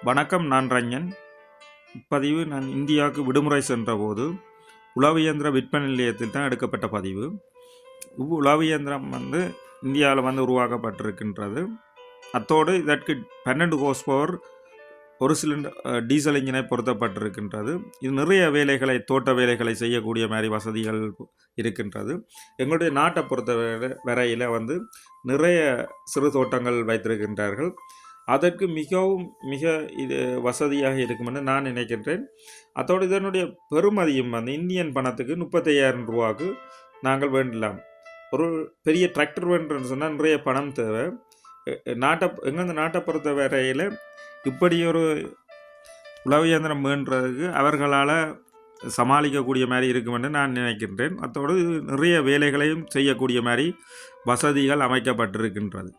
வணக்கம், நான் ரஞ்சன். இப்பதிவு நான் இந்தியாவுக்கு விடுமுறை சென்றபோது உழவு இயந்திர விற்பனை நிலையத்தில் தான் எடுக்கப்பட்ட பதிவு. உழவு இயந்திரம் இந்தியாவில் உருவாக்கப்பட்டிருக்கின்றது. அத்தோடு இதற்கு 12 ஹோர்ஸ் பவர் ஒரு சிலிண்டர் டீசல் இன்ஜினை பொருத்தப்பட்டிருக்கின்றது. இது நிறைய வேலைகளை, தோட்ட வேலைகளை செய்யக்கூடிய மாதிரி வசதிகள் இருக்கின்றது. எங்களுடைய நாட்டை பொறுத்த வரையில் நிறைய சிறு தோட்டங்கள் வைத்திருக்கின்றார்கள். அதற்கு மிக இது வசதியாக இருக்கும் என்று நான் நினைக்கின்றேன். அத்தோடு இதனுடைய பெறுமதியும் இந்தியன் பணத்துக்கு 35,000 ரூபாய்க்கு நாங்கள் வேண்டலாம். ஒரு பெரிய டிராக்டர் வேண்டுன்னு சொன்னால் நிறைய பணம் தேவை. எங்கள் நாட்டை பொறுத்த வரையில் இப்படி ஒரு உழவு இயந்திரம் வேண்டுறதுக்கு அவர்களால் சமாளிக்கக்கூடிய மாதிரி இருக்கும் என்று நான் நினைக்கின்றேன். அத்தோடு நிறைய வேலைகளையும் செய்யக்கூடிய மாதிரி வசதிகள் அமைக்கப்பட்டிருக்கின்றது.